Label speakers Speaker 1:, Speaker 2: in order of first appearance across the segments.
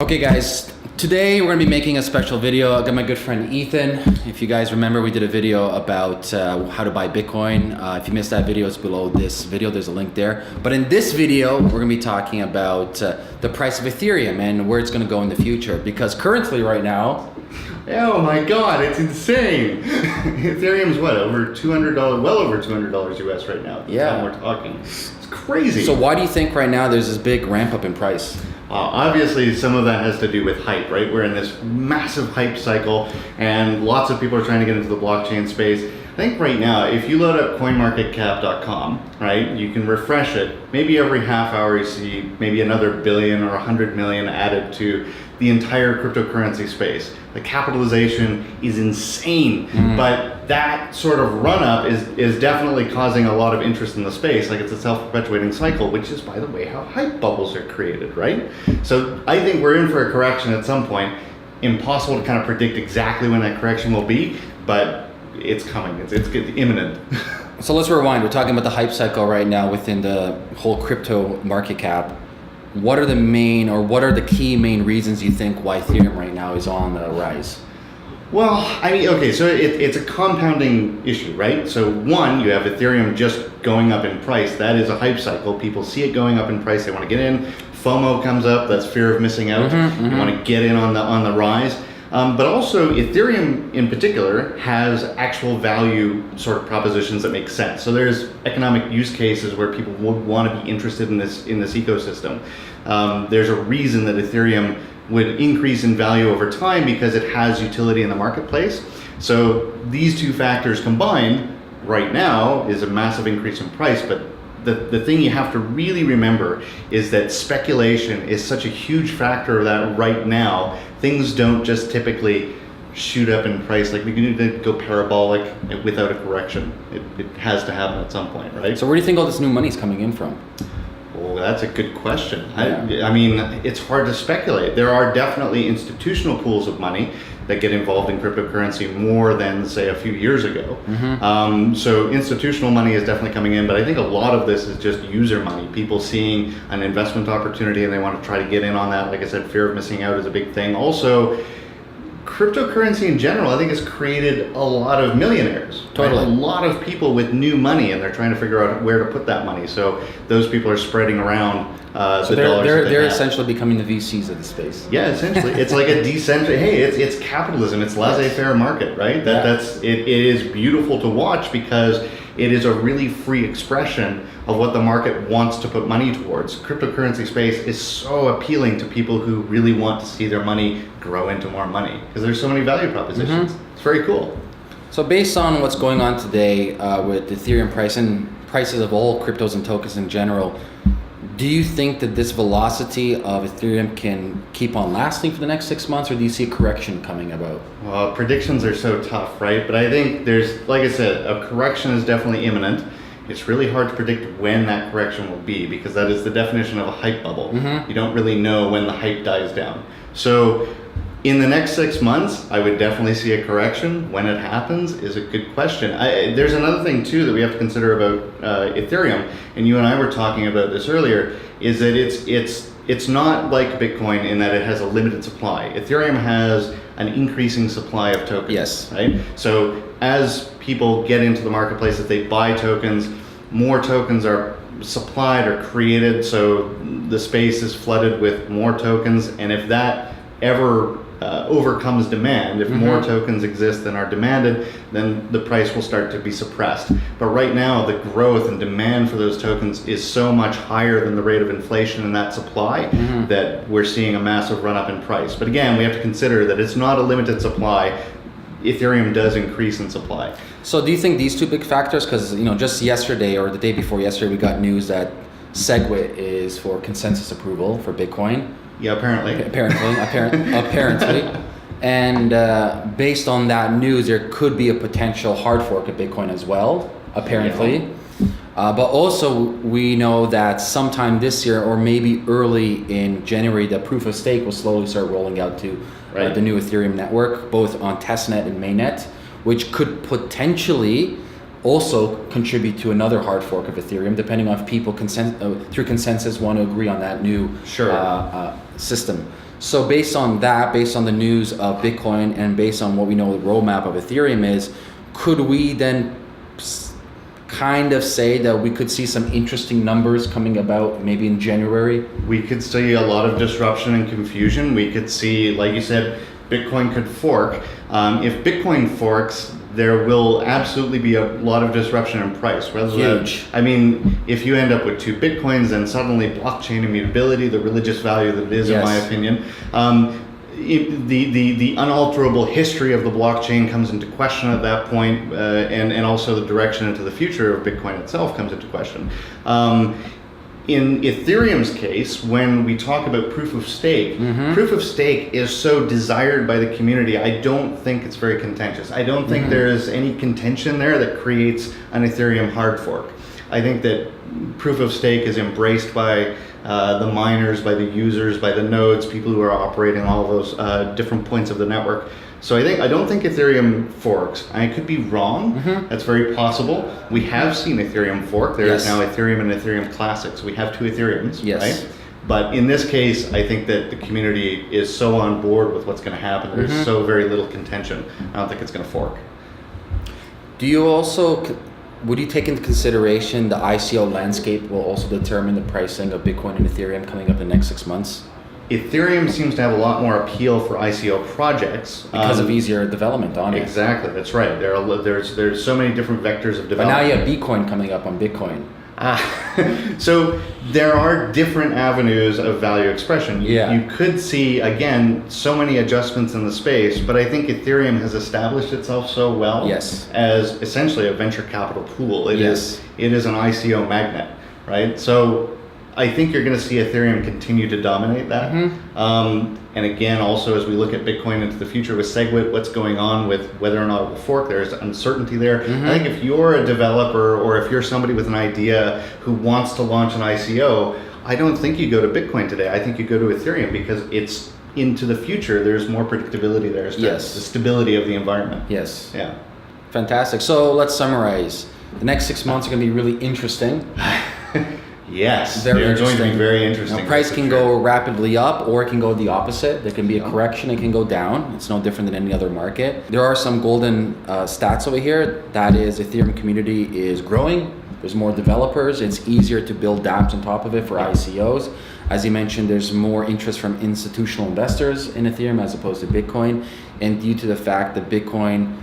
Speaker 1: Okay guys, today we're going to be making a special video. I got my good friend Ethan. If you guys remember, we did a video about how to buy Bitcoin. If you missed that video, it's below this video. There's a link there. But in this video, we're going to be talking about the price of Ethereum and where it's going to go in the future. Because currently right now...
Speaker 2: Oh my God, it's insane. Ethereum's what, over $200, well over $200 US right now.
Speaker 1: Yeah.
Speaker 2: We're talking. It's crazy.
Speaker 1: So why do you think right now there's this big ramp up in price?
Speaker 2: Obviously, some of that has to do with hype, right? We're in this massive hype cycle, and lots of people are trying to get into the blockchain space. I think right now, if you load up coinmarketcap.com, right, you can refresh it. Maybe every half hour you see maybe another billion or 100 million added to the entire cryptocurrency space. The capitalization is insane, but that sort of run-up is definitely causing a lot of interest in the space. Like, it's a self-perpetuating cycle, which is, by the way, how hype bubbles are created, right? So I think we're in for a correction at some point. Impossible to kind of predict exactly when that correction will be, but it's coming. It's imminent.
Speaker 1: So let's rewind. We're talking about the hype cycle right now within the whole crypto market cap. What are the main, or what are the key main reasons you think why Ethereum right now is on the rise?
Speaker 2: Well, I mean, okay, so it's a compounding issue, right? So one, you have Ethereum just going up in price. That is a hype cycle. People see it going up in price. They want to get in. FOMO comes up. That's fear of missing out. You want to get in on the rise. But also, Ethereum in particular has actual value sort of propositions that make sense. So there's economic use cases where people would want to be interested in this ecosystem. There's a reason that Ethereum would increase in value over time because it has utility in the marketplace. So these two factors combined right now is a massive increase in price. But the thing you have to really remember is that speculation is such a huge factor of that right now. Things don't just typically shoot up in price. Like, we need to go parabolic without a correction. It has to happen at some point, right?
Speaker 1: So where do you think all this new money is coming in from?
Speaker 2: Well, that's a good question.
Speaker 1: Yeah.
Speaker 2: I mean, it's hard to speculate. There are definitely institutional pools of money that get involved in cryptocurrency more than, say, a few years ago. So institutional money is definitely coming in, but I think a lot of this is just user money. People seeing an investment opportunity and they want to try to get in on that. Like I said, fear of missing out is a big thing. Also, cryptocurrency in general, I think, has created a lot of millionaires.
Speaker 1: Totally.
Speaker 2: Right? A lot of people with new money, and they're trying to figure out where to put that money. So those people are spreading around
Speaker 1: So
Speaker 2: the dollars.
Speaker 1: they're essentially becoming the VCs of the space.
Speaker 2: Yeah, essentially, it's like a decentralized. Hey, it's capitalism. It's laissez-faire market, right? It is beautiful to watch because it is a really free expression of what the market wants to put money towards. Cryptocurrency space is so appealing to people who really want to see their money grow into more money because there's so many value propositions. It's very cool.
Speaker 1: So based on what's going on today with Ethereum price and prices of all cryptos and tokens in general, do you think that this velocity of Ethereum can keep on lasting for the next 6 months, or do you see a correction coming about?
Speaker 2: Well, predictions are so tough, right? But I think there's, like I said, a correction is definitely imminent. It's really hard to predict when that correction will be because that is the definition of a hype bubble. You don't really know when the hype dies down. So in the next 6 months, I would definitely see a correction. When it happens is a good question. There's another thing too that we have to consider about Ethereum, and you and I were talking about this earlier, is that it's not like Bitcoin in that it has a limited supply. Ethereum has an increasing supply of tokens.
Speaker 1: Yes.
Speaker 2: Right? So as people get into the marketplace, if they buy tokens, more tokens are supplied or created, so the space is flooded with more tokens, and if that ever overcomes demand, if more tokens exist than are demanded, then the price will start to be suppressed. But right now, the growth and demand for those tokens is so much higher than the rate of inflation in that supply that we're seeing a massive run up in price. But again, we have to consider that it's not a limited supply. Ethereum does increase in supply.
Speaker 1: So do you think these two big factors, because just yesterday or the day before yesterday, we got news that SegWit is for consensus approval for Bitcoin.
Speaker 2: Yeah, apparently.
Speaker 1: Apparently. And based on that news, there could be a potential hard fork of Bitcoin as well, apparently.
Speaker 2: Yeah.
Speaker 1: But also, we know that sometime this year, or maybe early in January, the proof of stake will slowly start rolling out to the new Ethereum network, both on testnet and mainnet, which could potentially also contribute to another hard fork of Ethereum, depending on if people through consensus want to agree on that new system. So based on that, based on the news of Bitcoin, and based on what we know the roadmap of Ethereum is, could we then kind of say that we could see some interesting numbers coming about maybe in January?
Speaker 2: We could see a lot of disruption and confusion. We could see, like you said, Bitcoin could fork. If Bitcoin forks, there will absolutely be a lot of disruption in price.
Speaker 1: Huge.
Speaker 2: I mean, if you end up with 2 Bitcoins, then suddenly blockchain immutability, the religious value that it is, in my opinion, the unalterable history of the blockchain comes into question at that point, and also the direction into the future of Bitcoin itself comes into question. In Ethereum's case, when we talk about proof of stake, proof of stake is so desired by the community, I don't think it's very contentious. I don't think there is any contention there that creates an Ethereum hard fork. I think that proof of stake is embraced by the miners, by the users, by the nodes, people who are operating all of those different points of the network. So I don't think Ethereum forks. I could be wrong. That's very possible. We have seen Ethereum fork. There is now Ethereum and Ethereum Classic. So we have 2 Ethereums, right? But in this case, I think that the community is so on board with what's going to happen. There's so very little contention. I don't think it's going to fork.
Speaker 1: Do you also, would you take into consideration the ICO landscape will also determine the pricing of Bitcoin and Ethereum coming up in the next 6 months?
Speaker 2: Ethereum seems to have a lot more appeal for ICO projects
Speaker 1: because of easier development on it.
Speaker 2: Exactly, that's right. There's so many different vectors of development.
Speaker 1: But now you have Bitcoin coming up on Bitcoin.
Speaker 2: So there are different avenues of value expression. You could see, again, so many adjustments in the space, but I think Ethereum has established itself so well as essentially a venture capital pool. It is an ICO magnet, right? So I think you're going to see Ethereum continue to dominate that. And again, also as we look at Bitcoin into the future with SegWit, what's going on with whether or not it will fork, there's uncertainty there. I think if you're a developer or if you're somebody with an idea who wants to launch an ICO, I don't think you go to Bitcoin today. I think you go to Ethereum because it's into the future. There's more predictability there. The stability of the environment. Yeah.
Speaker 1: Fantastic. So let's summarize. The next 6 months are going to be really interesting.
Speaker 2: Yes, they're going to be very interesting.
Speaker 1: Now, price can go rapidly up, or it can go the opposite. There can be a correction, it can go down. It's no different than any other market. There are some golden stats over here. That is, Ethereum community is growing. There's more developers. It's easier to build dApps on top of it for ICOs. As you mentioned, there's more interest from institutional investors in Ethereum as opposed to Bitcoin. And due to the fact that Bitcoin,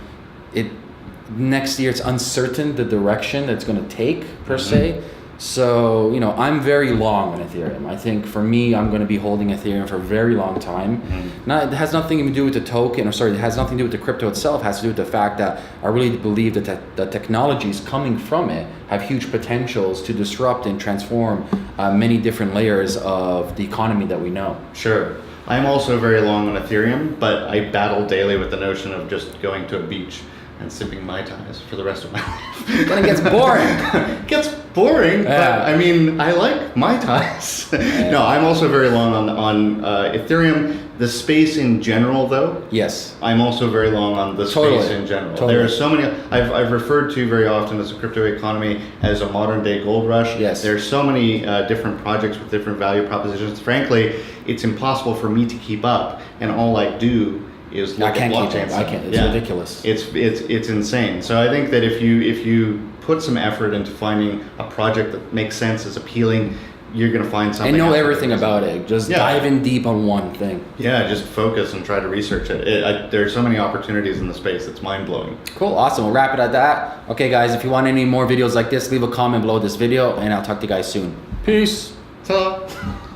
Speaker 1: next year it's uncertain the direction that it's going to take per se. So, I'm very long on Ethereum. I think for me, I'm going to be holding Ethereum for a very long time. It has nothing to do with the token, it has nothing to do with the crypto itself. It has to do with the fact that I really believe that the technologies coming from it have huge potentials to disrupt and transform many different layers of the economy that we know.
Speaker 2: Sure. I'm also very long on Ethereum, but I battle daily with the notion of just going to a beach and sipping Mai Tais for the rest of my life.
Speaker 1: Then it gets boring.
Speaker 2: It gets boring, but I mean, I like Mai Tais. No, I'm also very long on Ethereum. The space in general, though.
Speaker 1: Yes.
Speaker 2: I'm also very long on the space in general. There are so many. I've referred to very often as a crypto economy as a modern day gold rush.
Speaker 1: Yes.
Speaker 2: There's so many different projects with different value propositions. Frankly, it's impossible for me to keep up, and all I do is look at blockchain.
Speaker 1: I can't. It's ridiculous.
Speaker 2: It's insane. So I think that if you put some effort into finding a project that makes sense, is appealing, you're going to find something.
Speaker 1: And know everything about it. Just dive in deep on one thing.
Speaker 2: Yeah, just focus and try to research it. There are so many opportunities in the space. It's mind-blowing.
Speaker 1: Cool. Awesome. We'll wrap it at that. Okay, guys, if you want any more videos like this, leave a comment below this video, and I'll talk to you guys soon. Peace.
Speaker 2: Ta-da.